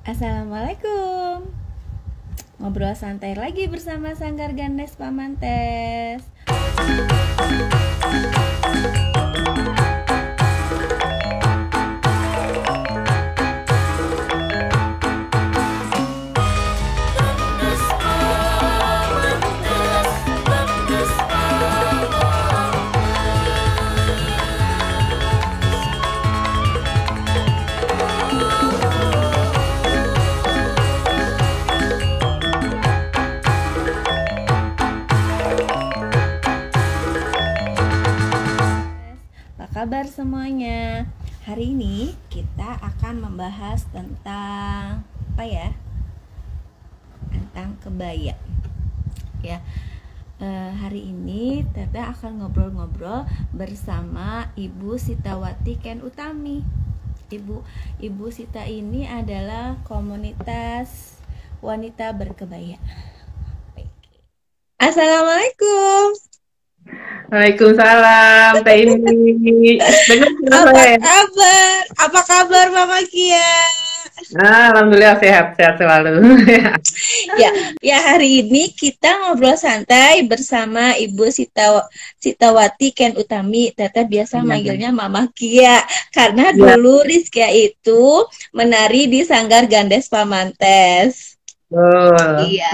Assalamualaikum. Ngobrol santai lagi bersama Sanggar Ganes Pamantes. Apa kabar semuanya? Hari ini kita akan membahas tentang apa ya? Tentang kebaya. Ya. Hari ini Tete akan ngobrol-ngobrol bersama Ibu Sitawati Ken Utami. Ibu Sita ini adalah komunitas wanita berkebaya. Assalamualaikum. Waalaikumsalam, Teh Indi. Dengar suara Apa saya? kabar? Apa kabar Mama Kia? Alhamdulillah sehat-sehat selalu. Ya, ya hari ini kita ngobrol santai bersama Ibu Sitawati Ken Utami. Tete biasa Iya, manggilnya Mama Kia karena iya, dulu Rizkia itu menari di Sanggar Gandes Pamantes. betul. Iya,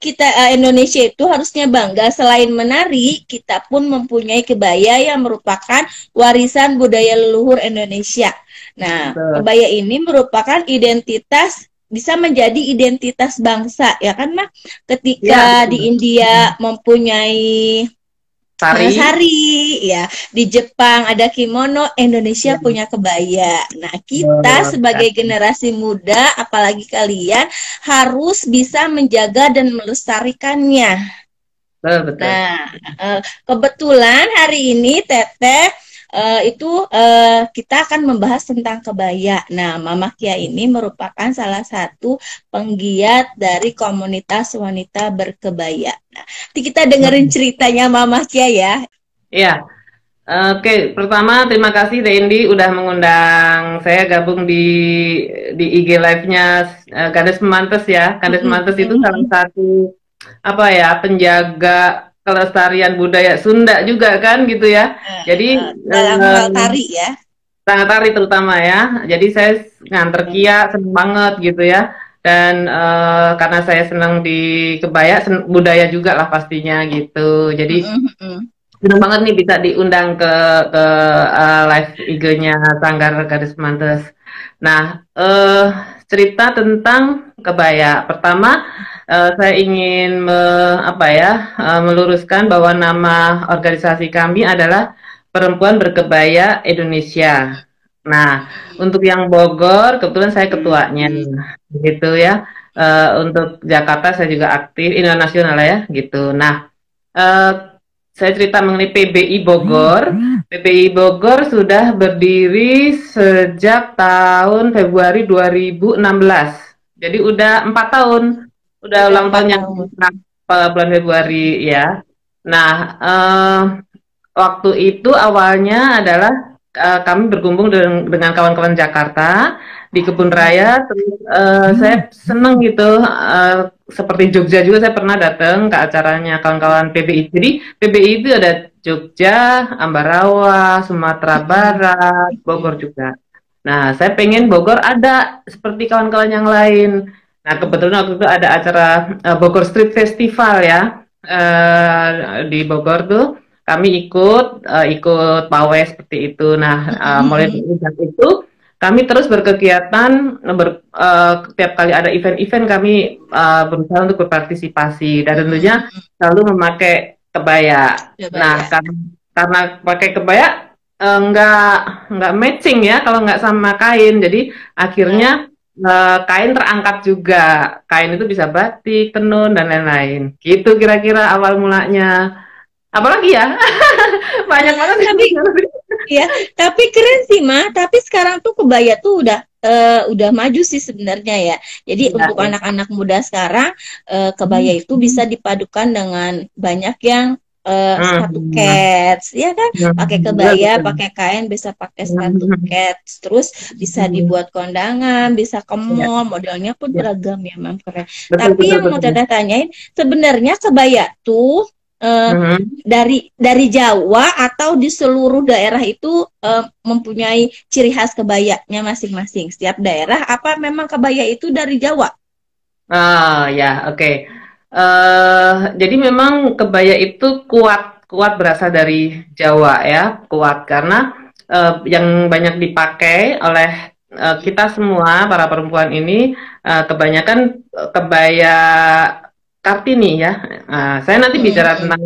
kita Indonesia itu harusnya bangga selain menari, kita pun mempunyai kebaya yang merupakan warisan budaya leluhur Indonesia. Nah, Betul. kebaya ini merupakan identitas bisa menjadi identitas bangsa ya kan Mak? Iya, Ketika di betul. India mempunyai Tari. sari ya, di Jepang ada kimono, Indonesia Ya, punya kebaya. Nah, kita betul. sebagai generasi muda, apalagi kalian harus bisa menjaga dan melestarikannya. Betul, betul. Nah, kebetulan hari ini Teteh kita akan membahas tentang kebaya. Nah, Mama Kia ini merupakan salah satu penggiat dari komunitas wanita berkebaya. Nah, nanti kita dengerin ceritanya Mama Kia ya. Iya, oke. Pertama, terima kasih Teh Indi udah mengundang saya gabung di IG Live-nya Kades Pemantes ya. Kades Pemantes itu salah satu apa ya penjaga kelestarian budaya Sunda juga kan gitu ya. Jadi Dalam eh, hal tari ya. sangat tari terutama ya. Jadi saya nganter Kia seneng banget gitu ya. Dan karena saya senang di kebaya, budaya juga lah pastinya gitu. Jadi senang banget nih bisa diundang ke live IG-nya Sanggar Gadis Mantes. Nah, cerita tentang kebaya. Pertama, saya ingin apa ya, meluruskan bahwa nama organisasi kami adalah Perempuan Berkebaya Indonesia. Nah, untuk yang Bogor, kebetulan saya ketuanya, gitu ya. Untuk Jakarta saya juga aktif, internasional ya, gitu. Nah, eh, saya cerita mengenai PBI Bogor. PBI Bogor sudah berdiri sejak tahun Februari 2016. Jadi udah 4 tahun, udah Udah ulang empat tahun yang tahun. bulan Februari ya. Nah, waktu itu awalnya adalah kami berkumpul dengan kawan-kawan Jakarta di Kebun Raya. Terus saya seneng gitu, seperti Jogja juga saya pernah datang ke acaranya kawan-kawan PBI. Jadi PBI itu ada Jogja, Ambarawa, Sumatera Barat, Bogor juga. Nah, saya pengen Bogor ada seperti kawan-kawan yang lain. Nah, kebetulan waktu itu ada acara Bogor Street Festival ya, di Bogor tuh kami ikut pawai seperti itu. Nah, mulai dari itu kami terus berkegiatan, tiap kali ada event-event kami berusaha untuk berpartisipasi dan tentunya selalu memakai kebaya. Nah, Kebaya. karena pakai kebaya nggak matching ya kalau nggak sama kain. Jadi akhirnya kain terangkat juga. Kain itu bisa batik, tenun dan lain-lain. Gitu kira-kira awal mulanya. Apalagi ya? Banyak banget. Tapi ya, tapi keren sih Ma. Tapi sekarang tuh kebaya tuh udah maju sih sebenarnya ya. Jadi Iya, untuk ya. anak-anak muda sekarang kebaya itu bisa dipadukan dengan banyak yang sepatu cats, ya kan? Pakai kebaya, pakai kain, bisa pakai sepatu cats, terus bisa dibuat kondangan, bisa ke mall, modelnya pun beragam ya, Mam, keren. Betul, Tapi betul, yang mau betul. Teteh tanyain, sebenarnya kebaya tuh dari Jawa atau di seluruh daerah itu mempunyai ciri khas kebayanya masing-masing. Setiap daerah apa memang kebaya itu dari Jawa? Ah ya, oke. Jadi memang kebaya itu kuat berasal dari Jawa ya, kuat karena yang banyak dipakai oleh kita semua para perempuan ini kebanyakan kebaya Kartini ya. Saya nanti bicara tentang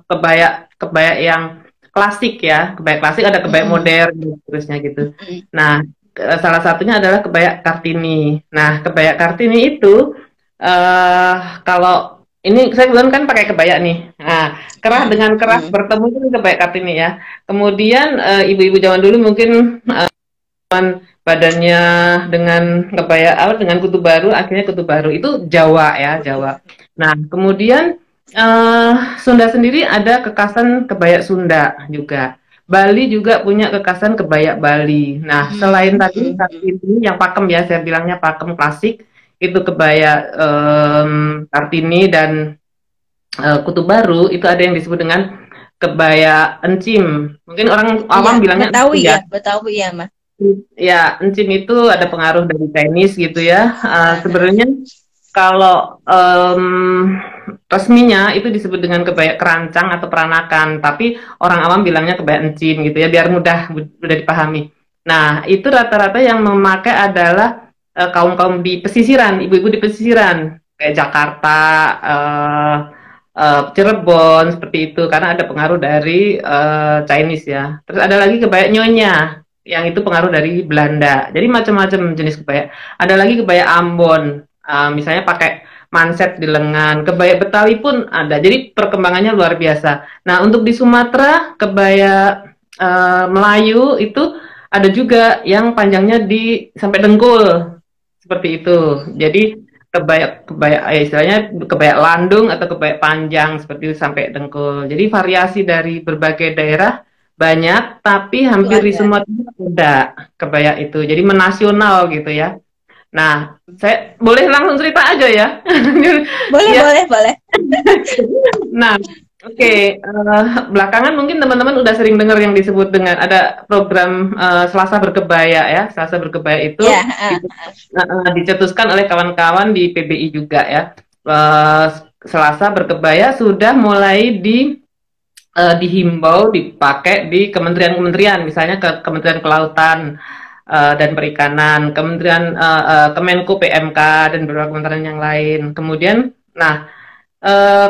kebaya kebaya yang klasik ya, kebaya klasik ada kebaya modern dan seterusnya gitu. Nah, salah satunya adalah kebaya Kartini. Nah, kebaya Kartini itu kalau ini saya kebetulan kan pakai kebaya nih. Nah, kerah dengan kerah bertemu itu kebaya Kartini ya. Kemudian ibu-ibu zaman dulu mungkin badannya dengan kebaya apa dengan kutu baru, akhirnya kutu baru itu Jawa ya, Jawa. Nah, kemudian Sunda sendiri ada kekasan kebaya Sunda juga. Bali juga punya kekasan kebaya Bali. Nah, selain tadi Kartini yang pakem ya, saya bilangnya pakem klasik, itu kebaya Kartini dan Kutu Baru, itu ada yang disebut dengan kebaya encim. Mungkin orang Iya, awam bilangnya encim Betawi ya. ya, Betawi ya, Mas. Ya, encim itu ada Ya. pengaruh dari Chinese gitu ya. Aha. Sebenarnya kalau resminya itu disebut dengan kebaya kerancang atau peranakan, tapi orang awam bilangnya kebaya encim gitu ya, biar mudah dipahami. Nah, itu rata-rata yang memakai adalah kaum-kaum di pesisiran, ibu-ibu di pesisiran, kayak Jakarta, Cirebon seperti itu, karena ada pengaruh dari Chinese ya. Terus ada lagi kebaya nyonya, yang itu pengaruh dari Belanda. Jadi macam-macam jenis kebaya. Ada lagi kebaya Ambon, misalnya pakai manset di lengan. Kebaya Betawi pun ada. Jadi perkembangannya luar biasa. Nah, untuk di Sumatera, kebaya Melayu itu ada juga yang panjangnya di sampai dengkul seperti itu. Jadi kebaya kebaya istilahnya kebaya landung atau kebaya panjang seperti itu sampai dengkul. Jadi variasi dari berbagai daerah banyak, tapi Itu hampir di ada. semua tempat ada kebaya itu. Jadi menasional gitu ya. Nah, saya boleh langsung cerita aja ya. Boleh, Ya, boleh, boleh. nah, oke. Belakangan mungkin teman-teman udah sering dengar yang disebut dengan ada program Selasa Berkebaya ya. Selasa Berkebaya Ya, itu dicetuskan oleh kawan-kawan di PBI juga ya. Eh, Selasa Berkebaya sudah mulai dihimbau dipakai di kementerian-kementerian, misalnya ke Kementerian Kelautan dan Perikanan, Kementerian Kemenko PMK dan beberapa kementerian yang lain. Kemudian, nah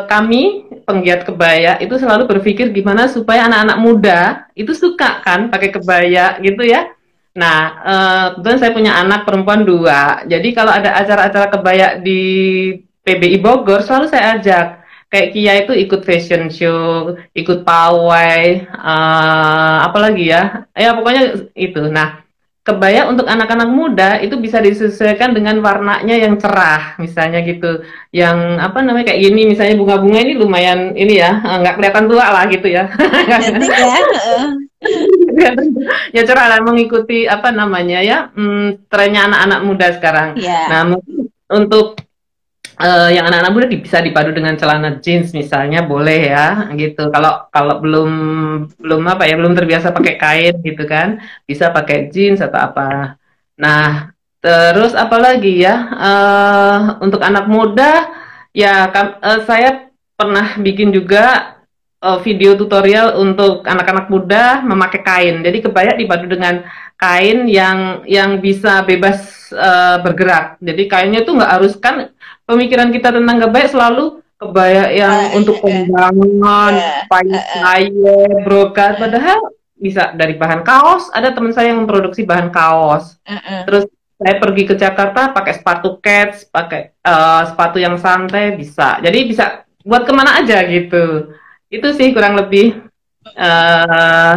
kami penggiat kebaya itu selalu berpikir gimana supaya anak-anak muda itu suka kan pakai kebaya gitu ya. Nah, kebetulan saya punya anak perempuan 2. Jadi kalau ada acara-acara kebaya di PBI Bogor selalu saya ajak. Kayak Kia itu ikut fashion show, ikut pawai, apalagi ya. Ya pokoknya itu. Nah, kebaya untuk anak-anak muda itu bisa disesuaikan dengan warnanya yang cerah, misalnya gitu. Yang apa namanya kayak gini, misalnya bunga-bunga ini lumayan ini ya, nggak kelihatan tua lah gitu ya. cantik ya. Ya cerah lah mengikuti apa namanya ya, trennya anak-anak muda sekarang. Nah, Ya. mungkin untuk yang anak-anak muda bisa dipadu dengan celana jeans misalnya boleh ya gitu. Kalau kalau belum belum apa ya belum terbiasa pakai kain gitu kan, bisa pakai jeans atau apa. Nah, terus apa lagi ya untuk anak muda ya saya pernah bikin juga video tutorial untuk anak-anak muda memakai kain. Jadi kebaya dipadu dengan kain yang bisa bebas bergerak. Jadi kainnya tuh nggak harus kan pemikiran kita tentang kebaya selalu kebaya yang untuk kondangan, Ya. paye, brokat, padahal bisa dari bahan kaos. Ada teman saya yang memproduksi bahan kaos. Terus saya pergi ke Jakarta pakai sepatu kets, pakai sepatu yang santai bisa. Jadi bisa buat kemana aja gitu. Itu sih kurang lebih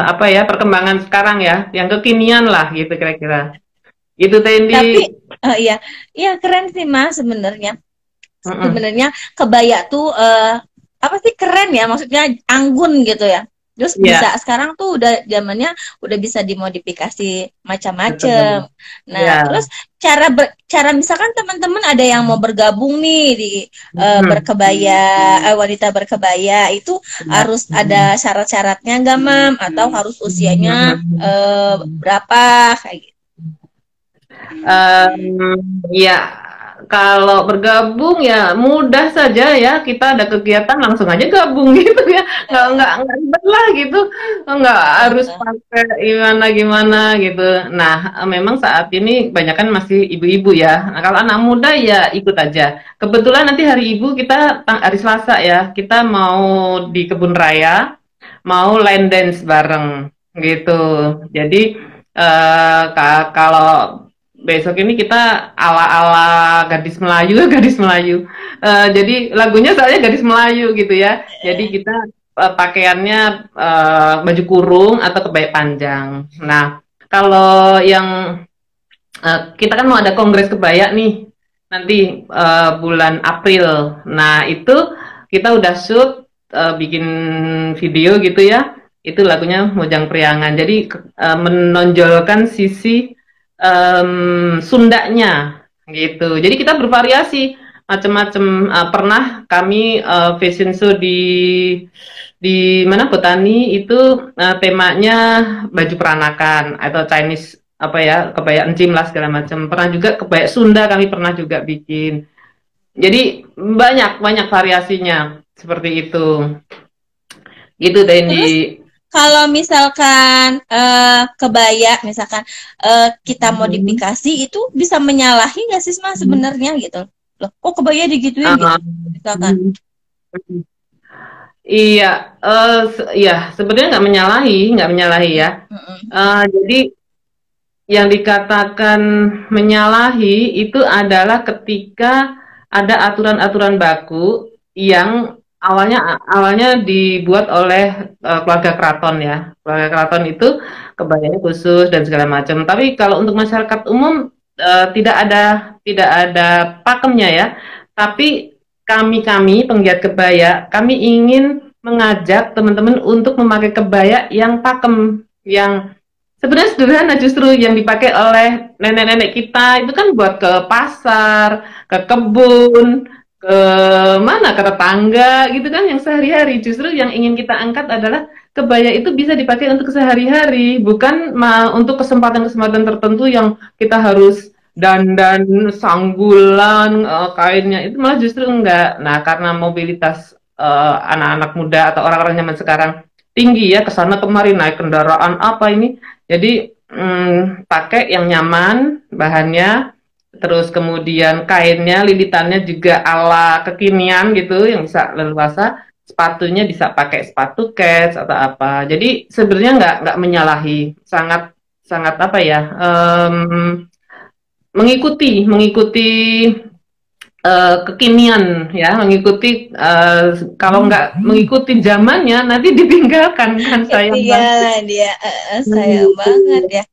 apa ya perkembangan sekarang ya, yang kekinian lah gitu kira-kira. Itu Tapi Tendi. ya, ya keren sih Mas sebenarnya. Mm-mm. Sebenarnya kebaya tuh apa sih, keren ya, maksudnya anggun gitu ya. Terus bisa Iya, sekarang tuh udah zamannya udah bisa dimodifikasi betul. macam-macam. Nah, Iya. terus cara misalkan teman-teman ada yang mau bergabung nih di Hmm. wanita berkebaya itu Iya. harus ada syarat-syaratnya nggak, Mam? Atau harus usianya berapa kayak gitu? Ya, kalau bergabung ya mudah saja ya. Kita ada kegiatan langsung aja gabung gitu ya. Nggak ribet lah gitu. Nggak harus Heeh. pakai gimana gimana gitu. Nah, memang saat ini banyak kan masih ibu-ibu ya. Nah, kalau anak muda ya ikut aja. Kebetulan nanti hari ibu kita hari Selasa ya. Kita mau di kebun raya, mau line dance bareng gitu. Jadi kalau besok ini kita ala-ala gadis Melayu, gadis Melayu. Jadi lagunya soalnya gadis Melayu gitu ya. Jadi kita pakaiannya baju kurung atau kebaya panjang. Nah, kalau yang kita kan mau ada kongres kebaya nih nanti bulan April. Nah, itu kita udah shoot bikin video gitu ya. Itu lagunya Mojang Priangan. Jadi menonjolkan sisi Sundanya gitu. Jadi kita bervariasi macam-macam. Pernah kami fashion show di mana Botani itu temanya baju peranakan atau Chinese apa ya, kebaya encim lah segala macam. Pernah juga kebaya Sunda kami pernah juga bikin. Jadi banyak banyak variasinya seperti itu. Gitu Dendi. Terus kalau misalkan kebaya, misalkan kita modifikasi itu bisa menyalahi nggak sih, Mas, sebenarnya gitu? Loh, kok kebaya digituin gitu? Uh, Misalkan. iya, iya sebenarnya nggak menyalahi ya. Mm-mm. Jadi yang dikatakan menyalahi itu adalah ketika ada aturan-aturan baku yang awalnya awalnya dibuat oleh keluarga keraton ya. Keluarga keraton itu kebayanya khusus dan segala macam. Tapi kalau untuk masyarakat umum tidak ada pakemnya ya. Tapi kami penggiat kebaya, kami ingin mengajak teman-teman untuk memakai kebaya yang pakem, yang sebenarnya sederhana justru yang dipakai oleh nenek-nenek kita itu kan buat ke pasar, ke kebun, ke mana, ke tetangga gitu kan yang sehari-hari. Justru yang ingin kita angkat adalah kebaya itu bisa dipakai untuk sehari-hari, bukan untuk kesempatan-kesempatan tertentu yang kita harus dandan sanggulan kainnya itu malah justru enggak. Nah, karena mobilitas anak-anak muda atau orang-orang zaman sekarang tinggi ya, kesana kemari naik kendaraan apa ini, jadi pakai yang nyaman bahannya, terus kemudian kainnya, lilitannya juga ala kekinian gitu, yang bisa leluasa. Sepatunya bisa pakai sepatu kets atau apa. Jadi sebenarnya nggak menyalahi, sangat sangat apa ya, mengikuti kekinian ya, mengikuti kalau nggak mengikuti zamannya nanti ditinggalkan kan sayang banget. Ketinggalan dia, sayang banget ya.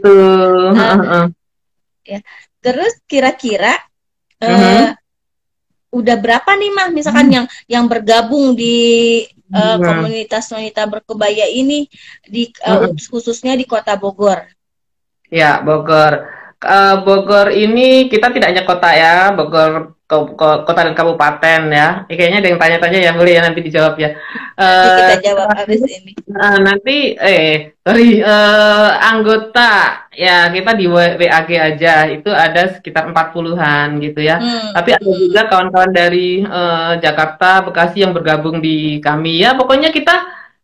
Tuh. Eh, ya. Terus kira-kira Mhm. udah berapa nih, Mah, misalkan yang bergabung di Mhm. komunitas wanita berkebaya ini di Mhm. khususnya di Kota Bogor? Ya, Bogor. Bogor ini kita tidak hanya kota ya, Bogor kota dan kabupaten ya. Kayaknya ada yang tanya-tanya ya, boleh ya nanti dijawab ya. Nanti kita jawab Terakhir, habis ini. nanti sorry, anggota ya kita di WAG aja itu ada sekitar 40-an gitu ya. Hmm, Tapi ada hmm. juga kawan-kawan dari Jakarta, Bekasi yang bergabung di kami ya. Pokoknya kita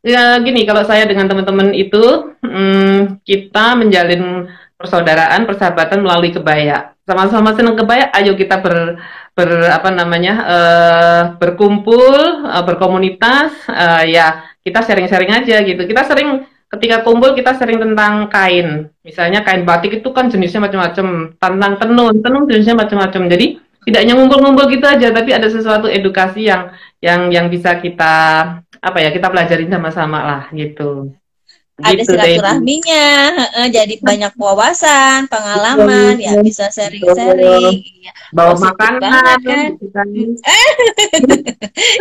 ya gini, kalau saya dengan teman-teman itu kita menjalin persaudaraan, persahabatan melalui kebaya. Sama-sama senang kebaya, ayo kita apa namanya, berkumpul, berkomunitas, ya kita sharing-sharing aja gitu. Kita sering ketika kumpul kita sering tentang kain. Misalnya kain batik itu kan jenisnya macam-macam, tentang tenun jenisnya macam-macam. Jadi tidak hanya ngumpul-ngumpul gitu aja, tapi ada sesuatu edukasi yang bisa kita apa ya, kita pelajarin sama-sama lah gitu. ada gitu deh. silaturahminya, jadi banyak wawasan, pengalaman, ya bisa sharing-sharing, ya, Bawa positif banget makanan kan. gitu kan.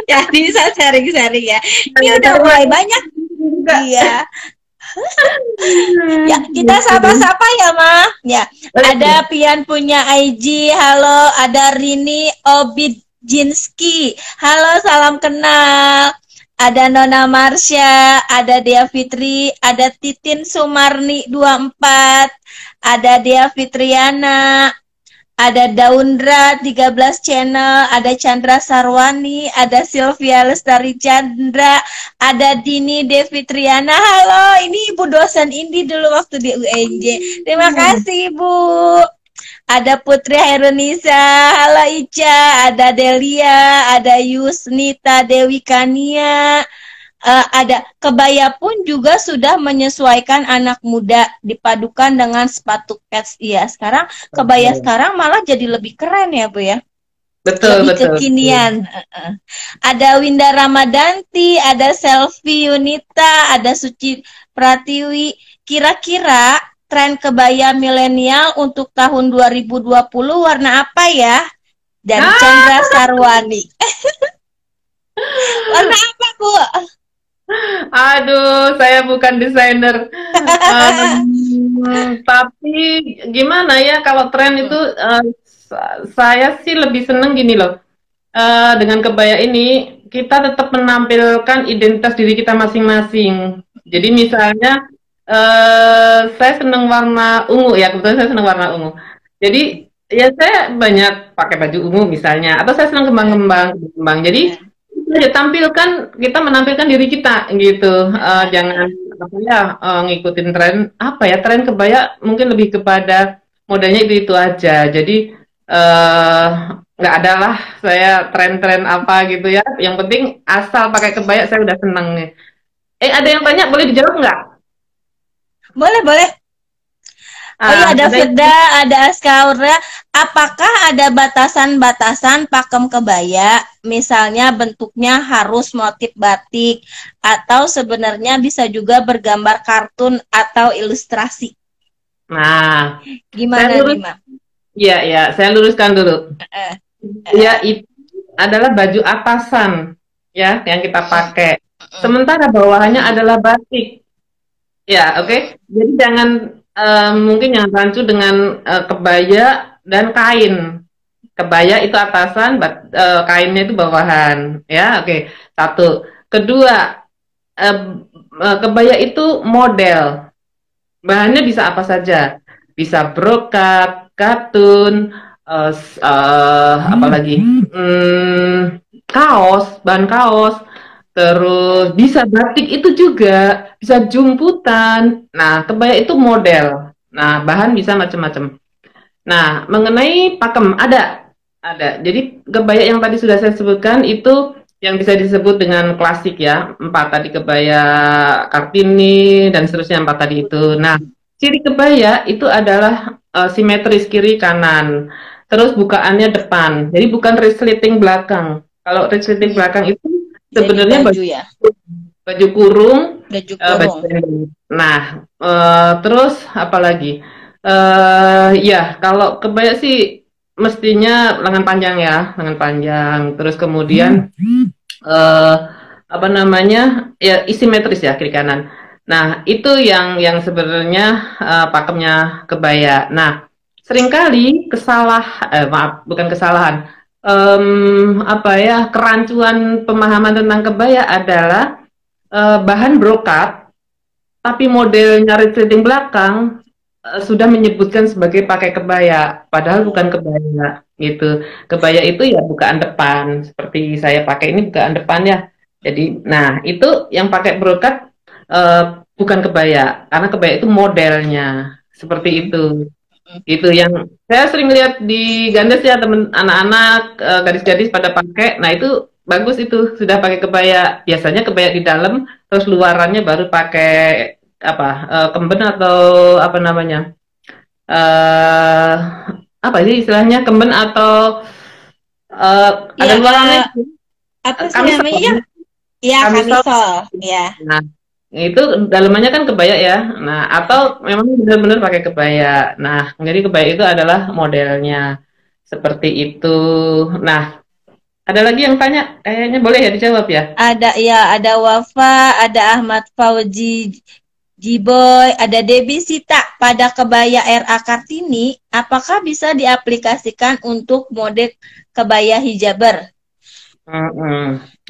Ya bisa sharing-sharing ya. Ini udah mulai Sharing-sharing banyak. juga. Iya. Ya, kita Gitu. sapa-sapa ya, Ma. Ya, ada Pian punya IG. Halo, ada Rini Obidjinski. Halo, salam kenal. Ada Nona Marsha, ada Dea Fitri, ada Titin Sumarni 24, ada Dea Fitriana, ada Daundra 13 channel, ada Chandra Sarwani, ada Sylvia Lestari Chandra, ada Dini Devitriana. Halo, ini Ibu dosen Indi dulu waktu di UNJ. Terima kasih, Ibu. Ada Putri Hairunisa, halo Ica, ada Delia, ada Yusnita Dewi Kania, ada kebaya pun juga sudah menyesuaikan anak muda dipadukan dengan sepatu kets. Iya, sekarang kebaya sekarang malah jadi lebih keren ya, Bu ya. Betul, Lebih betul. kekinian. Ada Winda Ramadanti, ada Selfie Yunita, ada Suci Pratiwi. Kira-kira tren kebaya milenial untuk tahun 2020 warna apa ya? Dari Chandra Sarwani. Warna apa, Bu? Aduh, saya bukan desainer. Tapi gimana ya kalau tren itu saya sih lebih seneng gini loh. Dengan kebaya ini kita tetap menampilkan identitas diri kita masing-masing. Jadi misalnya saya seneng warna ungu ya, kebetulan saya seneng warna ungu. Jadi ya saya banyak pakai baju ungu misalnya, atau saya seneng kembang-kembang. Jadi ya, kita menampilkan diri kita gitu. Jangan apa ya ngikutin tren apa ya, tren kebaya mungkin lebih kepada modelnya itu aja. Jadi nggak ada lah saya tren-tren apa gitu ya. Yang penting asal pakai kebaya saya udah seneng nih. Ada yang tanya, boleh dijawab nggak? Boleh, boleh. Oh iya, ada Firda, ada Askaura. Apakah ada batasan-batasan pakem kebaya? Misalnya bentuknya harus motif batik, atau sebenarnya bisa juga bergambar kartun atau ilustrasi? Nah, Gimana nih, Mak? Iya, ya, saya luruskan dulu. Ya, itu adalah baju atasan, ya, yang kita pakai. Sementara bawahannya adalah batik. Ya, oke. Jadi jangan mungkin jangan rancu dengan kebaya dan kain. Kebaya itu atasan, kainnya itu bawahan. Ya, oke. Satu. Kedua, kebaya itu model. Bahannya bisa apa saja. Bisa brokat, katun, apalagi kaos, bahan kaos. Terus bisa batik itu juga, bisa jumputan. Nah, kebaya itu model. Nah, bahan bisa macam-macam. Nah, mengenai pakem ada. Jadi kebaya yang tadi sudah saya sebutkan itu yang bisa disebut dengan klasik ya. 4 tadi kebaya Kartini dan seterusnya 4 tadi itu. Nah, ciri kebaya itu adalah simetris kiri kanan. Terus bukaannya depan. Jadi bukan resleting belakang. Kalau resleting belakang itu sebenarnya baju ya, baju kurung, baju nah terus apalagi ya kalau kebaya sih mestinya lengan panjang ya, lengan panjang, terus kemudian apa namanya ya, simetris ya kiri kanan. Nah itu yang sebenarnya pakemnya kebaya. Nah seringkali maaf, bukan kesalahan, apa ya, kerancuan pemahaman tentang kebaya adalah bahan brokat, tapi modelnya resleting belakang sudah menyebutkan sebagai pakai kebaya, padahal bukan kebaya gitu. Kebaya itu ya bukaan depan, seperti saya pakai ini bukaan depan ya. Jadi, nah itu yang pakai brokat bukan kebaya, karena kebaya itu modelnya seperti itu. Itu yang saya sering lihat di Gandes ya, temen anak-anak gadis-gadis pada pakai. Nah itu bagus, itu sudah pakai kebaya. Biasanya kebaya di dalam, terus luarannya baru pakai apa kemben atau apa namanya, apa sih istilahnya, kemben atau ya, ada luarannya apa sih namanya ya, kamisol ya. Nah itu dalamannya kan kebaya ya. Nah, atau memang benar-benar pakai kebaya. Nah, jadi kebaya itu adalah modelnya seperti itu. Nah, ada lagi yang tanya, kayaknya boleh ya dijawab ya? Ada ya, ada Wafa, ada Ahmad Fauji Jiboy, ada Debbie Sita. Pada kebaya RA Kartini, apakah bisa diaplikasikan untuk mode kebaya hijaber?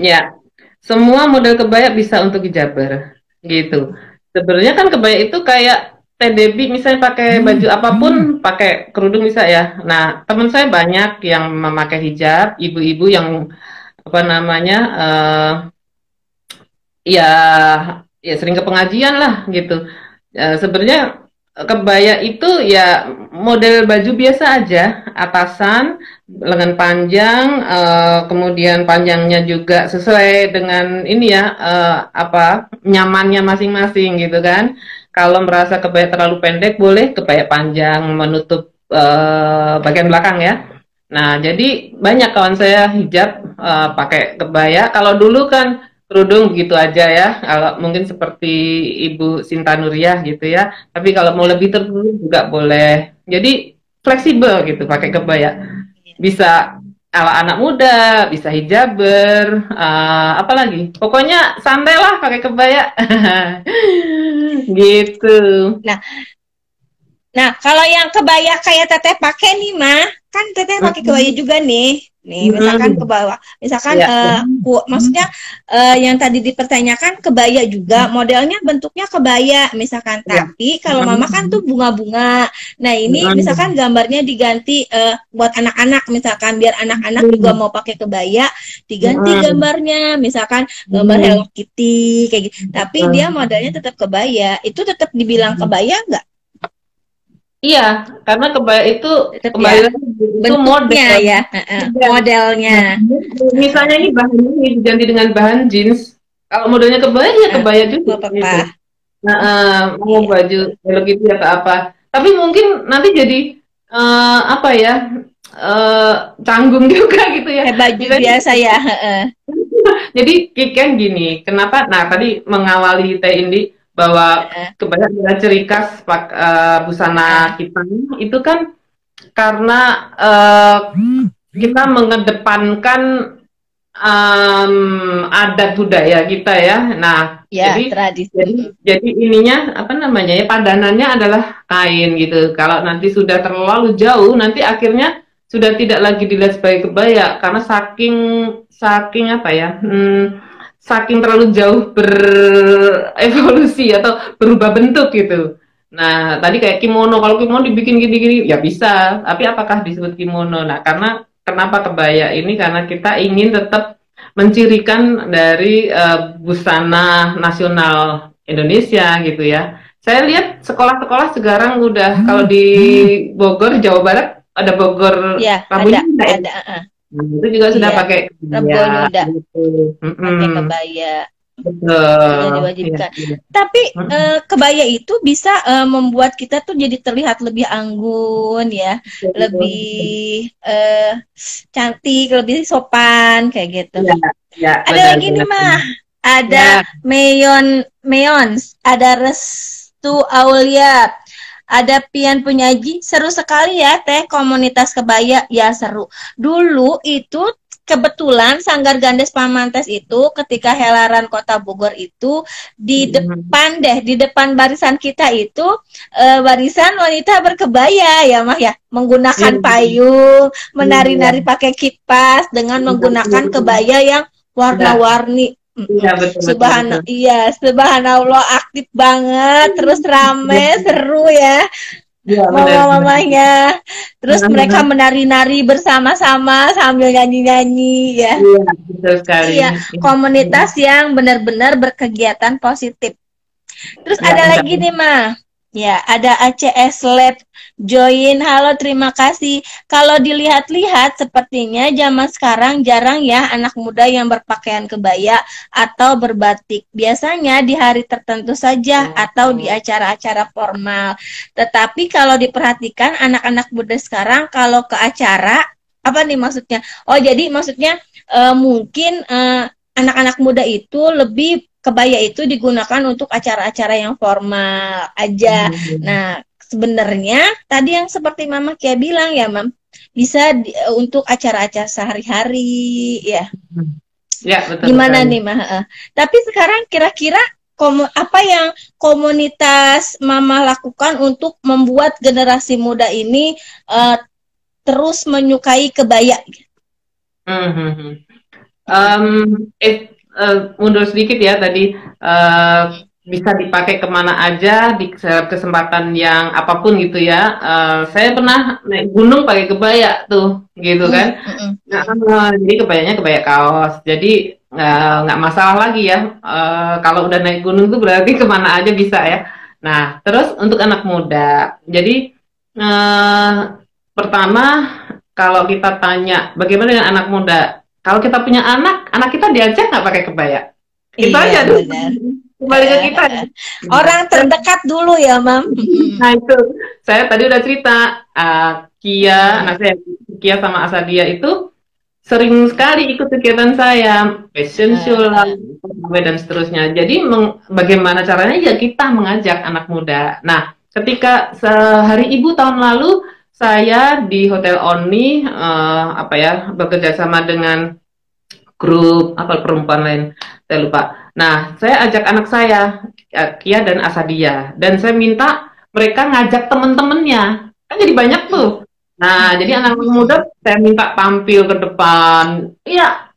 Ya, semua model kebaya bisa untuk hijaber, gitu. Sebenarnya kan kebaya itu kayak Teh Debbie misalnya pakai baju apapun, pakai kerudung bisa ya. Nah, teman saya banyak yang memakai hijab, ibu-ibu yang apa namanya, ya, ya sering ke pengajian lah gitu. Sebenarnya kebaya itu ya model baju biasa aja, atasan, lengan panjang, kemudian panjangnya juga sesuai dengan ini ya, apa nyamannya masing-masing gitu kan. Kalau merasa kebaya terlalu pendek, boleh kebaya panjang menutup bagian belakang ya. Nah, jadi banyak kawan saya hijab pakai kebaya. Kalau dulu kan kerudung begitu aja ya. Kalau mungkin seperti Ibu Sinta Nuriyah gitu ya. Tapi kalau mau lebih tertutup juga boleh. Jadi fleksibel gitu pakai kebaya. Bisa ala anak muda, bisa hijaber, apa lagi? Pokoknya santai lah pakai kebaya. Gitu. Nah, Nah, kalau yang kebaya kayak Teteh pakai nih, mah, kan Teteh pakai kebaya juga nih. Nih, misalkan ke bawah. Misalkan Ya, ya. maksudnya yang tadi dipertanyakan kebaya juga, modelnya bentuknya kebaya misalkan. Ya. Tapi kalau Mama kan tuh bunga-bunga. Nah, ini misalkan gambarnya diganti buat anak-anak misalkan biar anak-anak juga mau pakai kebaya, diganti gambarnya misalkan gambar Hello Kitty kayak gitu. Tapi dia modelnya tetap kebaya. Itu tetap dibilang kebaya nggak? Iya, karena kebaya itu Tetap kembali ya lagi itu bentuknya model. ya, modelnya. Misalnya ini bahan ini diganti dengan bahan jeans. Kalau modelnya kebaya ya Nah, kebaya juga gak apa-apa. gitu. Nah, mau Iya. baju Hello Kitty atau apa. Tapi mungkin nanti jadi apa ya? eh canggung juga gitu ya. Kayak baju Misalnya, biasa ya. jadi kan gini, kenapa? Nah, tadi mengawali Teh Indi bahwa kebaya adalah ciri khas busana kita itu kan karena kita mengedepankan adat budaya kita ya. Nah, Ya, tradisi. jadi ininya apa namanya ya padanannya adalah kain gitu. Kalau nanti sudah terlalu jauh, nanti akhirnya sudah tidak lagi dilihat sebagai kebaya karena saking saking apa ya, saking terlalu jauh berevolusi atau berubah bentuk gitu. Nah, tadi kayak kimono, kalau kimono dibikin gini-gini, ya bisa. Tapi apakah disebut kimono? Nah, karena kenapa kebaya ini? Karena kita ingin tetap mencirikan dari busana nasional Indonesia gitu ya. Saya lihat sekolah-sekolah sekarang udah kalau di Bogor, Jawa Barat ada Bogor Ya, Rabu Nyunda ya. ada. Nah, itu juga sudah Iya, pakai Rebo kebaya Nyunda gitu. pakai kebaya. Sudah Betul. Iya, diwajibkan. iya. Tapi kebaya itu bisa membuat kita tuh jadi terlihat lebih anggun ya, lebih cantik, lebih sopan kayak gitu. Ya, ya, Ada benar, lagi nih benar. mah, ada Ya, Meons, ada Restu Aulia, ada Pian Punyaji. Seru sekali ya Teh komunitas kebaya. Ya seru. Dulu itu kebetulan Sanggar Gandes Pamantes itu ketika helaran Kota Bogor itu di depan di depan barisan kita itu barisan wanita berkebaya ya mah ya, menggunakan payung, menari-nari pakai kipas dengan menggunakan kebaya yang warna-warni. iya, betul, betul. Iya, subhanallah aktif banget, terus rame, seru ya Iya, benar, benar. mama-mamanya. Terus mereka menari-nari bersama-sama sambil nyanyi-nyanyi ya. Iya, betul sekali. Iya, komunitas yang benar-benar berkegiatan positif. Terus Ya, ada lagi nih, mah. Ya, ada ACS Lab join. Halo, terima kasih. Kalau dilihat-lihat, sepertinya zaman sekarang jarang ya anak muda yang berpakaian kebaya atau berbatik. Biasanya di hari tertentu saja atau di acara-acara formal. Tetapi kalau diperhatikan anak-anak muda sekarang kalau ke acara, apa nih maksudnya? Oh, jadi maksudnya mungkin anak-anak muda itu lebih kebaya itu digunakan untuk acara-acara yang formal aja. Nah, sebenarnya tadi yang seperti Mama Kia bilang ya, Mam, bisa untuk acara-acara sehari-hari ya. Ya, betul Gimana sekali. nih, Mah? Tapi sekarang kira-kira apa yang komunitas Mama lakukan untuk membuat generasi muda ini terus menyukai kebaya? Mundur sedikit ya tadi, bisa dipakai kemana aja di kesempatan yang apapun gitu ya. Saya pernah naik gunung pakai kebaya tuh gitu kan. Nah, jadi kebayanya kebaya kaos. Jadi nggak masalah lagi ya. Kalau udah naik gunung tuh berarti kemana aja bisa ya. Nah, terus untuk anak muda, jadi pertama kalau kita tanya bagaimana dengan anak muda, kalau kita punya anak, anak kita diajak nggak pakai kebaya? Itu iya, aja tuh. Benar. Kembali ke kita. Orang terdekat dulu ya, Mam. Nah itu, saya tadi udah cerita, Kia, anak saya, Kia sama Asadia itu sering sekali ikut kegiatan saya, fashion show lah, dan seterusnya. Jadi bagaimana caranya ya kita mengajak anak muda. Nah, ketika sehari ibu tahun lalu saya di Hotel Oni bekerja sama dengan grup apa perempuan lain, saya lupa. Nah, saya ajak anak saya Kia dan Asadia, dan saya minta mereka ngajak teman-temannya, kan jadi banyak tuh. Nah, jadi anak muda saya minta tampil ke depan. Iya,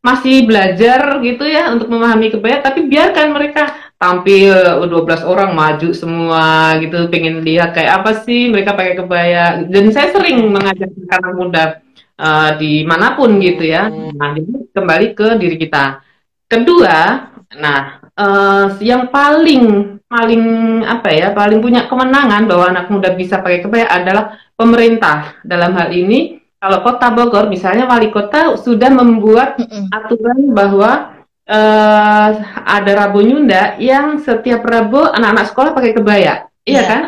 masih belajar gitu ya untuk memahami kebaya, tapi biarkan mereka tampil 12 orang maju semua gitu, pengen lihat kayak apa sih mereka pakai kebaya. Dan saya sering mengajak anak muda dimanapun gitu ya. Nah, jadi kembali ke diri kita. Kedua, nah yang paling paling punya kemenangan bahwa anak muda bisa pakai kebaya adalah pemerintah. Dalam hal ini, kalau Kota Bogor, misalnya wali kota sudah membuat aturan bahwa ada Rabu Nyunda yang setiap Rabu anak-anak sekolah pakai kebaya, iya kan?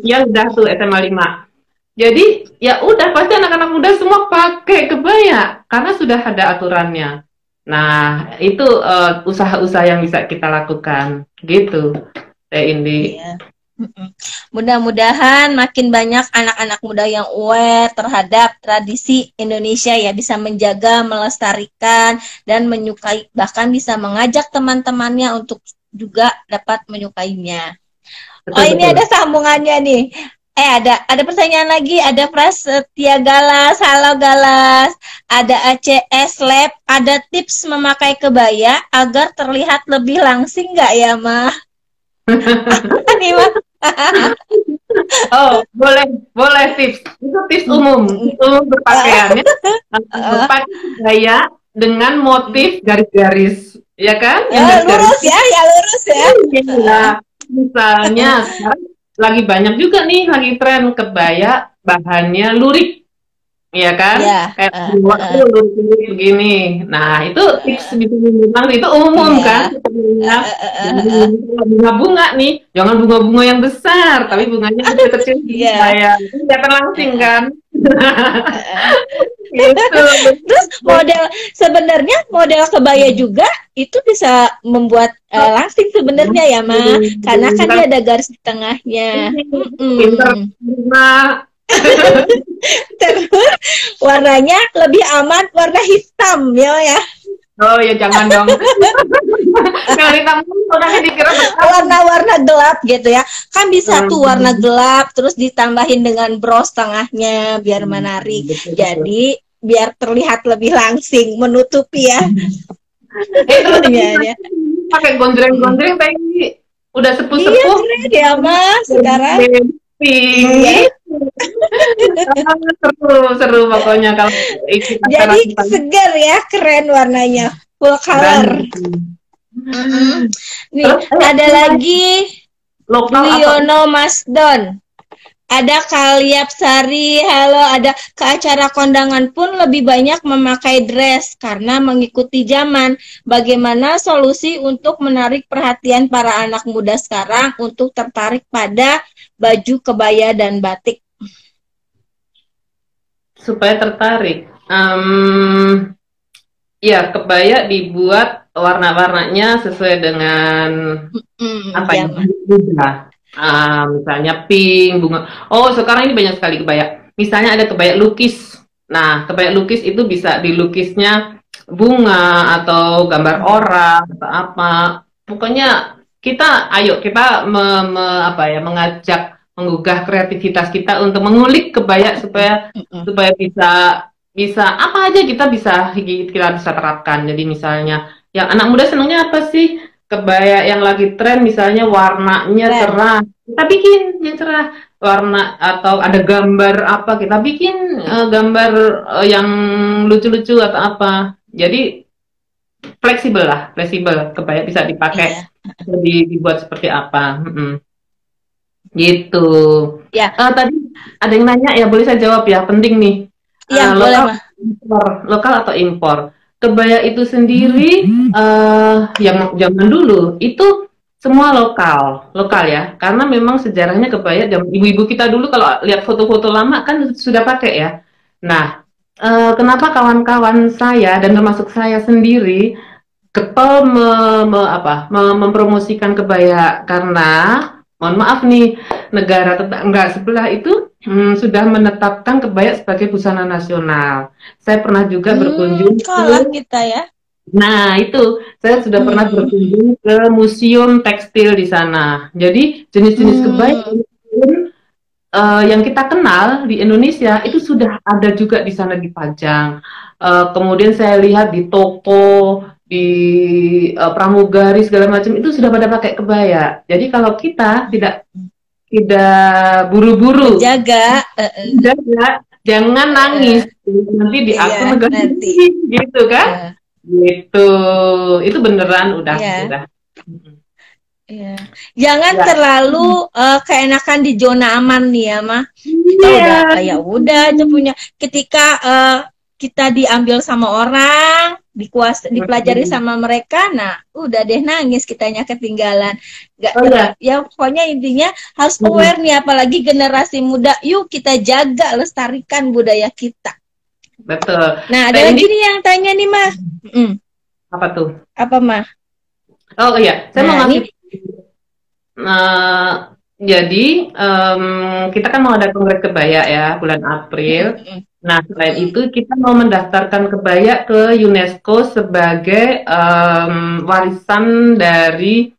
Ya udah tuh SMA 5. Jadi ya udah pasti anak-anak muda semua pakai kebaya karena sudah ada aturannya. Nah itu usaha-usaha yang bisa kita lakukan, gitu, Indi. Iya. Mudah-mudahan makin banyak anak-anak muda yang aware terhadap tradisi Indonesia ya, bisa menjaga, melestarikan, dan menyukai, bahkan bisa mengajak teman-temannya untuk juga dapat menyukainya. Betul, ini ada sambungannya nih. Ada pertanyaan lagi, ada Prasetya Galas, halo Galas, ada ACS Lab, ada tips memakai kebaya agar terlihat lebih langsing nggak ya, Mah? Nih, Mah. Oh, boleh tips. Itu tips umum berpakaian ya. Berpakaian gaya dengan motif garis-garis, ya kan? Ya, lurus ya, lurus ya. Nah, misalnya sekarang lagi banyak juga nih, lagi tren kebaya bahannya lurik, ya kan? Kayak lurik begini. Nah, itu tips bilang itu umum kan? Bunga-bunga nih, jangan bunga-bunga yang besar, tapi bunganya kecil-kecil kayak itu kelihatan langsing kan? Gitu. Terus sebenarnya model kebaya juga itu bisa membuat langsing sebenarnya ya, Ma, karena kan dia ada garis di tengahnya. Terus warnanya lebih aman warna hitam ya. Oh ya jangan dong. Kalau hitam orangnya dikira warna-warna gelap gitu ya. Kan bisa tuh warna gelap terus ditambahin dengan bros tengahnya biar menarik. Jadi biar terlihat lebih langsing, menutupi ya. Ya. Pakai gondreng-gondreng tadi udah sepuh-sepuh. Iya keren ya, Mas, sekarang. Iya. seru pokoknya kalau jadi segar ya, keren warnanya, full color. Nih ada lagi Wiono Masdon, ada Kaliap Sari, halo, ada ke acara kondangan pun lebih banyak memakai dress karena mengikuti zaman. Bagaimana solusi untuk menarik perhatian para anak muda sekarang untuk tertarik pada baju kebaya dan batik? Supaya tertarik, ya kebaya dibuat warna-warnanya sesuai dengan apa ya? Zaman. Bunga. Misalnya pink, bunga. Oh, sekarang ini banyak sekali kebaya. Misalnya ada kebaya lukis. Nah, kebaya lukis itu bisa dilukisnya bunga atau gambar orang atau apa. Pokoknya kita, ayo kita apa ya, mengajak, menggugah kreativitas kita untuk mengulik kebaya supaya Mm-mm. supaya bisa bisa apa aja kita bisa terapkan. Jadi misalnya yang anak muda senangnya apa sih? Kebaya yang lagi tren misalnya warnanya Keren. cerah, kita bikin yang cerah. Warna atau ada gambar apa, kita bikin gambar yang lucu-lucu atau apa. Jadi fleksibel lah, fleksibel, kebaya bisa dipakai, Iya. dibuat seperti apa. Gitu. Ya, Tadi ada yang nanya ya, boleh saya jawab ya, penting nih. iya boleh Lokal, mah. impor, lokal atau impor. Kebaya itu sendiri yang zaman dulu itu semua lokal, lokal ya. Karena memang sejarahnya kebaya zaman ibu-ibu kita dulu kalau lihat foto-foto lama kan sudah pakai ya. Nah, kenapa kawan-kawan saya dan termasuk saya sendiri getol mempromosikan kebaya karena mohon maaf nih, negara tetangga sebelah itu sudah menetapkan kebaya sebagai busana nasional. Saya pernah juga berkunjung ke, Kalah kita ya. nah itu saya sudah pernah Hmm. berkunjung ke museum tekstil di sana. Jadi jenis-jenis kebaya Hmm. yang kita kenal di Indonesia itu sudah ada juga di sana dipajang. Kemudian saya lihat di toko, di pramugari segala macam itu sudah pada pakai kebaya. Jadi kalau kita tidak buru-buru, Menjaga. jangan nangis, Eh, nanti di iya aku negara nanti. gitu kan? Eh, Gitu, itu beneran udah, iya. udah. Iya. Jangan Ya, terlalu keenakan di zona aman nih ya, mah. Kita udah iya. ya udah aja punya. Ketika kita diambil sama orang, dipelajari sama mereka, nah udah deh nangis kitanya ketinggalan. Gak Oh ya, ya pokoknya intinya harus aware nih, apalagi generasi muda. Yuk kita jaga lestarikan budaya kita. betul. Nah ada Teh lagi ini nih yang tanya nih mah. apa tuh? Apa mah? Oh iya, saya mau Nah ngasih. ini. eh, jadi kita kan mau ada kongres kebaya ya bulan April. Nah, selain itu kita mau mendaftarkan kebaya ke UNESCO sebagai warisan dari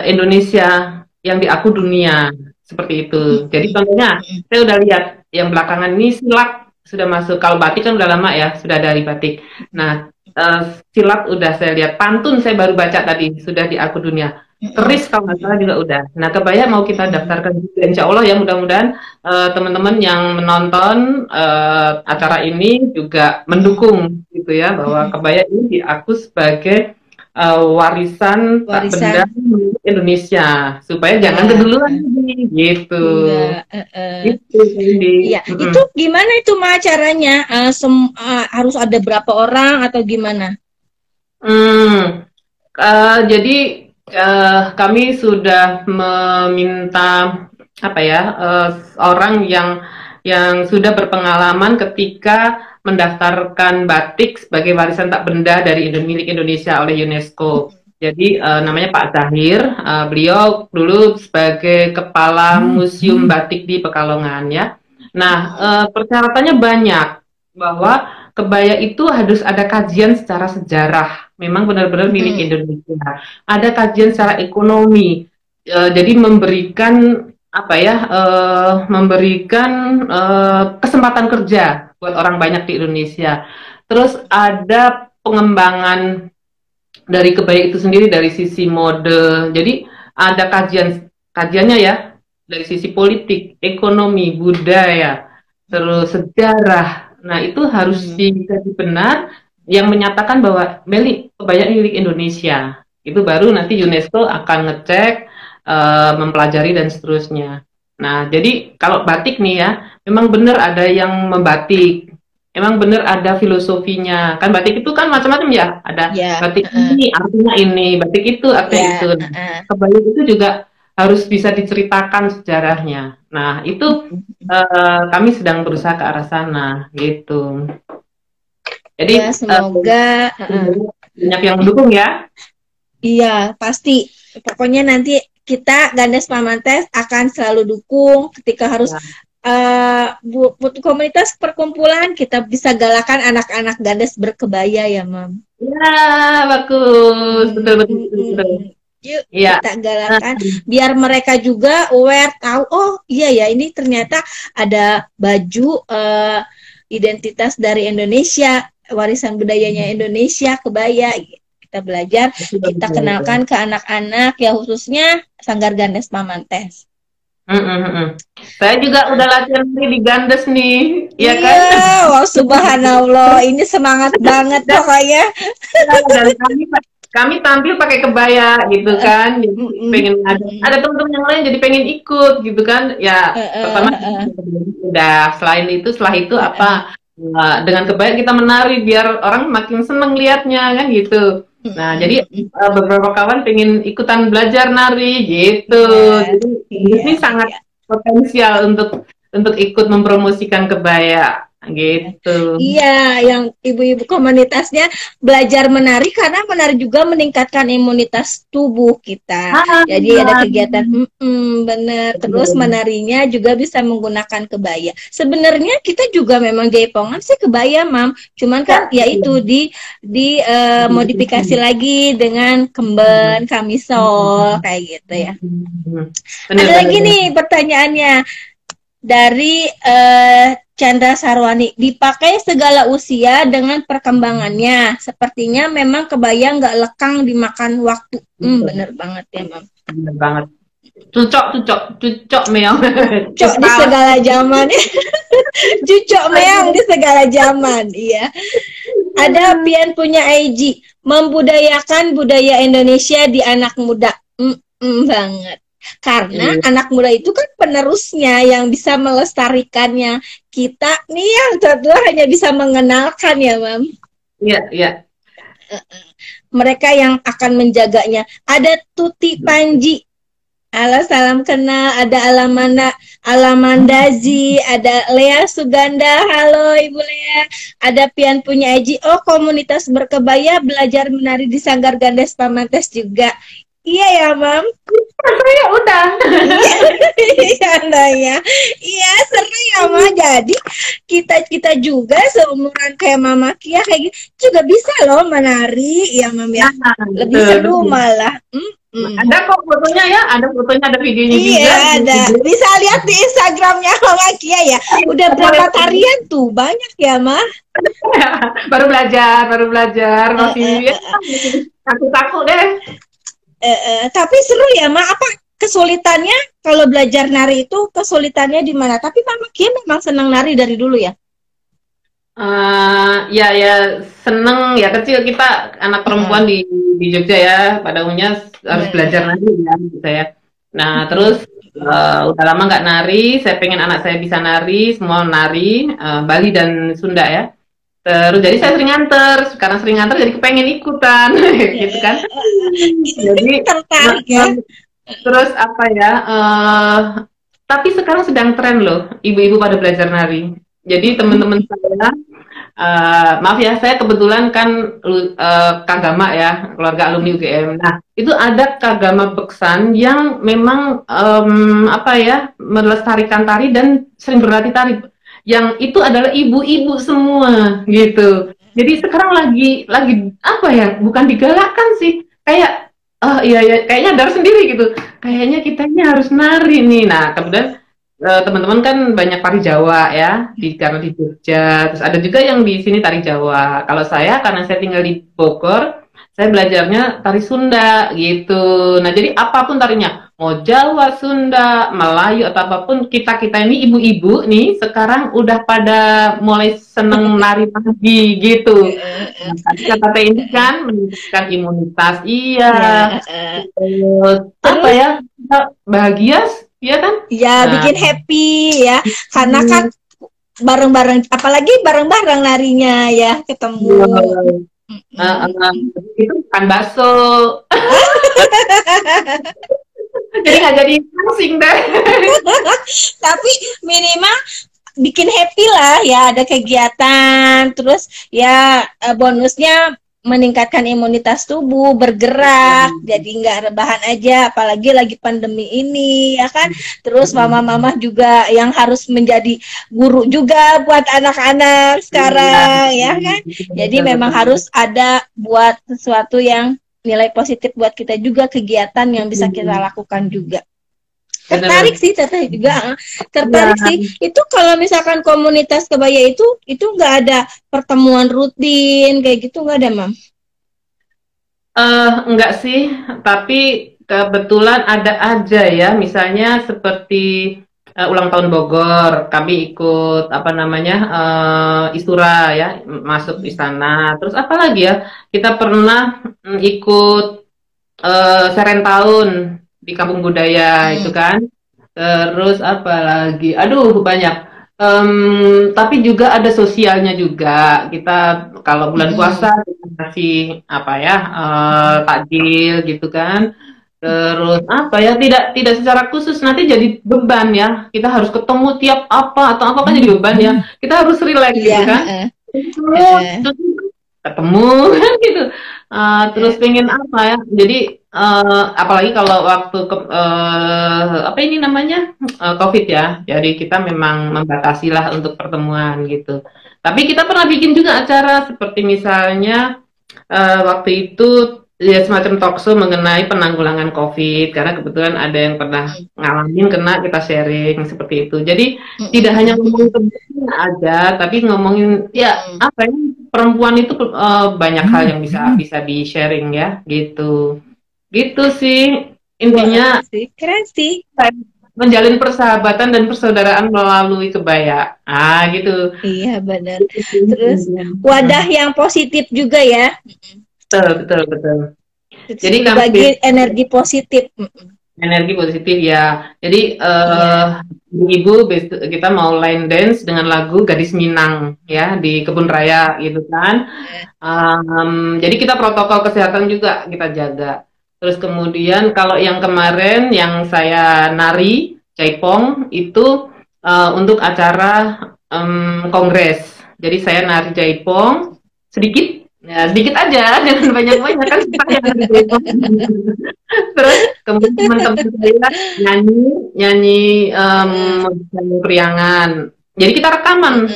Indonesia yang diaku dunia seperti itu. Jadi contohnya saya udah lihat yang belakangan ini silat sudah masuk. Kalau batik kan udah lama ya, sudah dari batik. Nah, silat udah saya lihat, pantun saya baru baca tadi sudah diaku dunia. Keris kalau nggak salah juga udah. Nah, kebaya mau kita daftarkan juga. Insya Allah ya, mudah-mudahan teman-teman yang menonton acara ini juga mendukung gitu ya, bahwa kebaya ini diaku sebagai warisan tak benda Warisan. milik Indonesia, supaya jangan Iya. keduluan lagi gitu. Iya. Gitu Iya, Cindy. itu gimana itu mah caranya? Harus ada berapa orang atau gimana? Hmm, jadi kami sudah meminta apa ya, orang yang sudah berpengalaman ketika mendaftarkan batik sebagai warisan tak benda dari milik Indonesia oleh UNESCO. Jadi namanya Pak Zahir, beliau dulu sebagai kepala Museum Batik di Pekalongan ya. Nah, persyaratannya banyak, bahwa kebaya itu harus ada kajian secara sejarah, memang benar-benar milik Indonesia. Ada kajian secara ekonomi, jadi memberikan apa ya, memberikan kesempatan kerja buat orang banyak di Indonesia. Terus ada pengembangan dari kebaya itu sendiri dari sisi mode. Jadi ada kajiannya ya, dari sisi politik, ekonomi, budaya, terus sejarah. Nah, itu harus dikaji benar, yang menyatakan bahwa kebaya milik Indonesia. Itu baru nanti UNESCO akan ngecek, mempelajari dan seterusnya. Nah, jadi kalau batik nih ya, memang benar ada yang membatik. Emang benar ada filosofinya. Kan batik itu kan macam-macam ya. Ada Ya. batik ini artinya ini, batik itu artinya Ya. itu. Kebaya itu juga harus bisa diceritakan sejarahnya. Nah, itu kami sedang berusaha ke arah sana, gitu. Jadi Ya, semoga. banyak yang mendukung ya. Iya, pasti. Pokoknya nanti kita Gandes Pamantes akan selalu dukung ketika harus Ya, butuh komunitas perkumpulan, kita bisa galakan anak-anak Gandes berkebaya ya, Mam. ya bagus, betul betul betul. Betul. Yuk Iya. kita galakan biar mereka juga aware, tahu, oh iya ya, ini ternyata ada baju identitas dari Indonesia, warisan budayanya Indonesia, kebaya. Kita belajar, Betul, kita betul, kenalkan betul. ke anak-anak ya, khususnya Sanggar Gandes Pamantes. Saya juga udah latihan di Gandes nih, ya kan? Iya, wow, subhanallah, ini semangat banget Dan, pokoknya. dan kami tampil pakai kebaya gitu kan, jadi pengen ada teman-teman yang lain jadi pengen ikut gitu kan. Ya pertama udah, setelah itu apa, dengan kebaya kita menari biar orang makin seneng liatnya kan gitu. Nah jadi beberapa kawan pengen ikutan belajar nari gitu. Jadi ini sangat potensial untuk ikut mempromosikan kebaya gitu. Iya, yang ibu-ibu komunitasnya belajar menari karena menari juga meningkatkan imunitas tubuh kita. Jadi ada kegiatan, bener. Terus menarinya juga bisa menggunakan kebaya. Sebenarnya kita juga memang jaipongan sih kebaya, Mam. Cuman kan ya itu di modifikasi lagi dengan kemben, kamisol kayak gitu ya. Ada lagi nih pertanyaannya dari Chandra Sarwani, dipakai segala usia dengan perkembangannya. Sepertinya memang kebayang nggak lekang dimakan waktu. Bener banget ya, Mam. Bener banget. Cucok meong. Cucok di segala zaman. Cucok meong di segala zaman. Iya. Ada Pian punya IG, membudayakan budaya Indonesia di anak muda. Banget. Karena anak muda itu kan penerusnya yang bisa melestarikannya. Kita nih yang tua hanya bisa mengenalkan ya, Mam. Iya, iya. Mereka yang akan menjaganya. Ada Tuti Panji. Halo, salam kenal. Ada Alamandazi, ada Lea Suganda. Halo Ibu Lea. Ada Pian punya IG. Oh, komunitas berkebaya belajar menari di Sanggar Gandes Pamantes juga. Iya ya, Mam. Saya udah. Iya, nanya. Iya, seru ya, Ma. Jadi kita juga seumuran kayak Mama Kia kayak gitu juga bisa loh menari, ya, Mam ya. Lebih seru malah. Ada kok fotonya ya, ada fotonya, ada videonya juga. Iya, ada. Bisa lihat di Instagramnya Mama Kia ya. Udah berapa tarian tuh? Banyak ya, Ma? baru belajar, masih takut deh. Tapi seru ya, Ma. Apa kesulitannya kalau belajar nari itu, kesulitannya di mana? Tapi Mama Kia memang senang nari dari dulu ya? Ya seneng ya, kecil kita anak perempuan di Jogja ya, pada umumnya harus belajar nari ya gitu ya. Nah terus udah lama nggak nari, saya pengen anak saya bisa nari, semua nari, Bali dan Sunda ya. Terus jadi saya sering nganter, karena sering nganter jadi kepengen ikutan gitu kan. Jadi tertarik ya. Terus apa ya, tapi sekarang sedang tren loh ibu-ibu pada belajar nari. Jadi teman-teman saya, maaf ya, saya kebetulan kan Kagama ya, keluarga alumni UGM. Nah itu ada Kagama Beksan yang memang apa ya, melestarikan tari dan sering berlatih tari. Yang itu adalah ibu-ibu semua gitu. Jadi sekarang lagi apa ya? Bukan digalakkan sih, kayak iya kayaknya darah sendiri gitu. Kayaknya kitanya harus nari nih. Nah kemudian teman-teman kan banyak tari Jawa ya, karena di Jogja. Terus ada juga yang di sini tari Jawa. Kalau saya karena saya tinggal di Bogor, saya belajarnya tari Sunda gitu. Nah jadi apapun tarinya, mau Jawa, Sunda, Melayu atau apapun, kita ini ibu-ibu nih sekarang udah pada mulai seneng nari lagi gitu. Kata ini kan meningkatkan imunitas, iya. Apa ya, bahagia, ya kan? Ya bikin happy ya, karena kan bareng-bareng, apalagi bareng-bareng narinya ya, ketemu. Itu bukan bakso. Jadi nggak jadi pusing deh. Tapi minimal bikin happy lah ya, ada kegiatan, terus ya bonusnya meningkatkan imunitas tubuh, bergerak, jadi nggak rebahan aja, apalagi lagi pandemi ini ya kan. Terus mama-mama juga yang harus menjadi guru juga buat anak-anak sekarang ya kan. Jadi memang harus ada buat sesuatu yang nilai positif buat kita juga, kegiatan yang bisa kita lakukan juga. Tertarik sih, tertarik sih. Itu kalau misalkan komunitas kebaya itu nggak ada pertemuan rutin kayak gitu, nggak ada, Mam? Enggak sih, tapi kebetulan ada aja ya, misalnya seperti ulang tahun Bogor, kami ikut apa namanya Istura ya, masuk istana. Terus apa lagi ya? Kita pernah ikut Serentahun di Kampung Budaya itu kan. Terus apa lagi? Aduh banyak. Tapi juga ada sosialnya juga. Kita kalau bulan puasa kita kasih apa ya takjil gitu kan. Terus apa ya tidak secara khusus nanti jadi beban ya. Kita harus ketemu tiap apa atau apa kan jadi beban ya. Kita harus relax gitu kan. Terus ketemu kan gitu. Terus pengen apa ya? Jadi apalagi kalau waktu apa ini namanya COVID ya, jadi kita memang membatasi lah untuk pertemuan gitu. Tapi kita pernah bikin juga acara seperti misalnya waktu itu ya semacam talkshow mengenai penanggulangan COVID, karena kebetulan ada yang pernah ngalamin kena, kita sharing seperti itu. Jadi tidak hanya ngomongin kebetulan aja, tapi ngomongin ya apa ya, perempuan itu banyak hal yang bisa di sharing ya gitu. Gitu sih intinya. Keren sih. Menjalin persahabatan dan persaudaraan melalui kebaya. Gitu. Iya benar. Terus wadah yang positif juga ya. Betul. Jadi bagi energi positif. Energi positif ya. Jadi Ibu kita mau line dance dengan lagu Gadis Minang ya di Kebun Raya gitu kan. Jadi kita protokol kesehatan juga kita jaga. Terus kemudian kalau yang kemarin yang saya nari jaipong itu untuk acara kongres. Jadi saya nari jaipong sedikit, ya sedikit aja, jangan banyak-banyak kan. Terus kemudian teman-teman saya nyanyi periangan. Jadi kita rekaman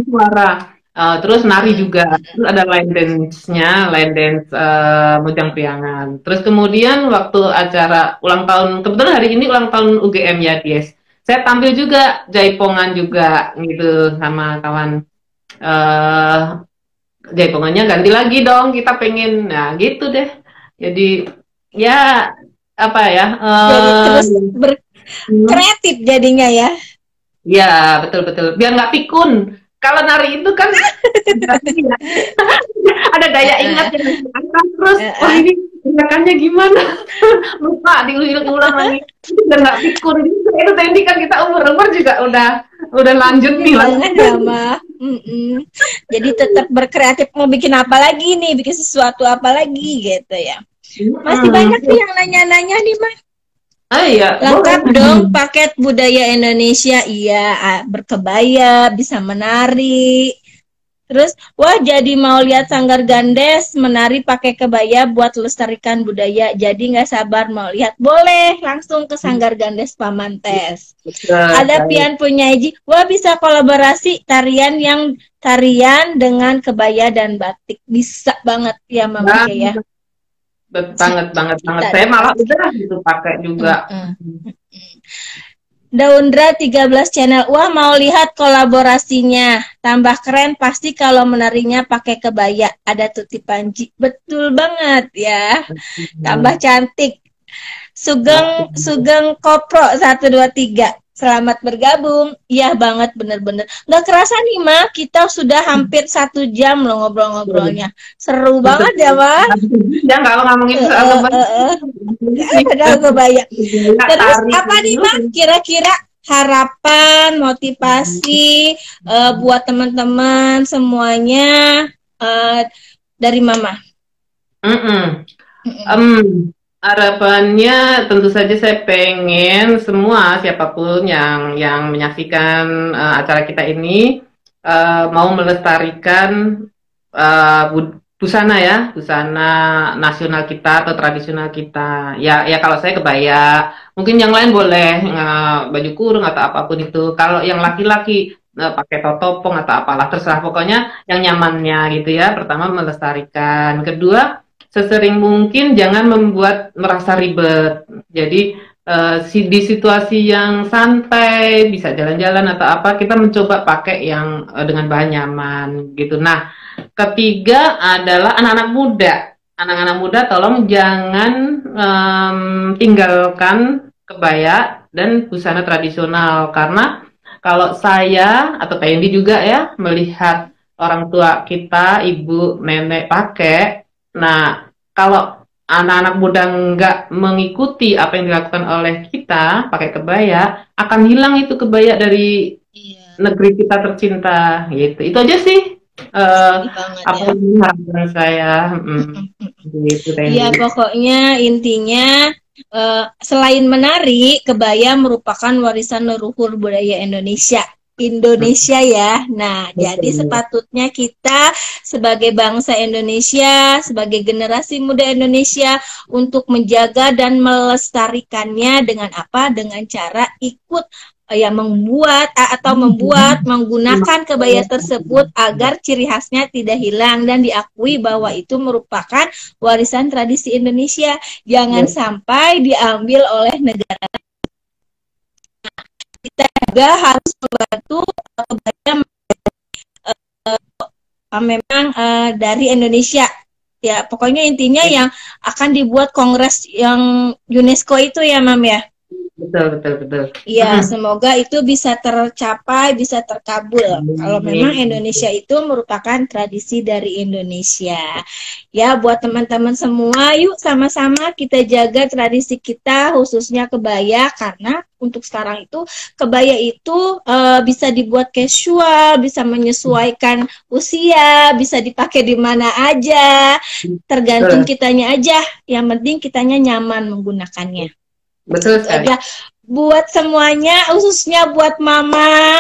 suara. Terus nari juga, terus ada line dance-nya, line dance Mojang Priangan. Terus kemudian waktu acara ulang tahun, kebetulan hari ini ulang tahun UGM ya, Dies. Saya tampil juga jaipongan juga gitu sama kawan. Jaipongannya ganti lagi dong, kita pengen, nah gitu deh. Jadi ya apa ya? Jadi terus kreatif jadinya ya. Ya betul. Biar nggak pikun. Kalau nari itu kan ada daya ingat yang terus, wah ini gerakannya gimana? Lupa diulang lagi. Udah nggak pikun. Itu tadi kan kita umur juga udah lanjut nih lah. Jadi tetap berkreatif, mau bikin apa lagi nih, bikin sesuatu apa lagi gitu ya. Masih banyak nih yang nanya-nanya nih, Mas. Iya, lengkap dong paket budaya Indonesia, iya, berkebaya, bisa menari. Terus, wah jadi mau lihat Sanggar Gandes menari pakai kebaya buat lestarikan budaya. Jadi nggak sabar mau lihat. Boleh langsung ke Sanggar Gandes Pamantes. Ada Pian punya Iji, wah bisa kolaborasi tarian dengan kebaya dan batik. Bisa banget ya Mama ya. Banget. Saya malah udah gitu pakai juga. Daundra 13 channel. Wah, mau lihat kolaborasinya. Tambah keren pasti kalau menarinya pakai kebaya. Ada Tuti Panji. Betul banget ya. Tambah cantik. Sugeng Kopro 123. Selamat bergabung. Iya banget, bener-bener. Nggak kerasa nih, Ma. Kita sudah hampir 1 jam loh ngobrol-ngobrolnya. Seru banget ya, Ma. Ya, kalau ngomongin soal kebaya. Terus apa nih, Ma? Kira-kira harapan, motivasi buat teman-teman semuanya dari Mama. Harapannya tentu saja saya pengen semua siapapun yang menyaksikan acara kita ini mau melestarikan busana ya, busana nasional kita atau tradisional kita. Ya, ya kalau saya kebaya, mungkin yang lain boleh baju kurung atau apapun itu. Kalau yang laki-laki pakai topong atau apalah terserah, pokoknya yang nyamannya gitu ya. Pertama melestarikan, kedua sesering mungkin jangan membuat merasa ribet. Jadi di situasi yang santai, bisa jalan-jalan atau apa, kita mencoba pakai yang dengan bahan nyaman gitu. Nah, ketiga adalah anak-anak muda. Anak-anak muda tolong jangan tinggalkan kebaya dan busana tradisional, karena kalau saya atau Kak Indi juga ya melihat orang tua kita, ibu, nenek pakai. Nah, kalau anak-anak muda nggak mengikuti apa yang dilakukan oleh kita pakai kebaya, akan hilang itu kebaya dari negeri kita tercinta gitu. Itu aja sih apa Ya. yang harapan saya. Gitu, Iya, pokoknya intinya selain menari, kebaya merupakan warisan leluhur budaya Indonesia. Indonesia ya. Nah, jadi sepatutnya kita sebagai bangsa Indonesia, sebagai generasi muda Indonesia untuk menjaga dan melestarikannya dengan apa? Dengan cara ikut ya menggunakan kebaya tersebut agar ciri khasnya tidak hilang dan diakui bahwa itu merupakan warisan tradisi Indonesia. Jangan sampai diambil oleh negara. Kita juga harus membantu kebaya memang dari Indonesia. Ya, pokoknya intinya yang akan dibuat kongres yang UNESCO itu ya, Mam ya. Betul. Iya, semoga itu bisa tercapai, bisa terkabul. Kalau memang Indonesia itu merupakan tradisi dari Indonesia. Ya, buat teman-teman semua, yuk sama-sama kita jaga tradisi kita, khususnya kebaya, karena untuk sekarang itu kebaya itu bisa dibuat casual, bisa menyesuaikan usia, bisa dipakai di mana aja, tergantung kitanya aja. Yang penting kitanya nyaman menggunakannya. Betul sekali. Buat semuanya, khususnya buat Mama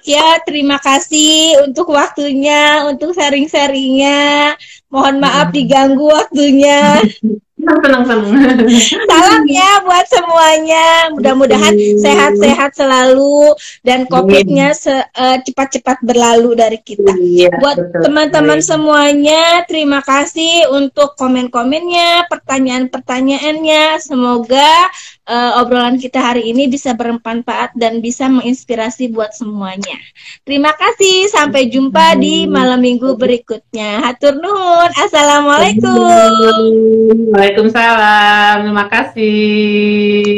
Kia, terima kasih untuk waktunya, untuk sharing-sharingnya. Mohon maaf diganggu waktunya. Senang. Salam ya buat semuanya. Mudah-mudahan sehat-sehat selalu dan COVID-nya cepat-cepat berlalu dari kita. Buat teman-teman semuanya, terima kasih untuk komen-komennya, pertanyaan-pertanyaannya. Semoga obrolan kita hari ini bisa bermanfaat dan bisa menginspirasi buat semuanya. Terima kasih. Sampai jumpa di malam minggu berikutnya. Hatur nuhun. Assalamualaikum. Waalaikumsalam, terima kasih.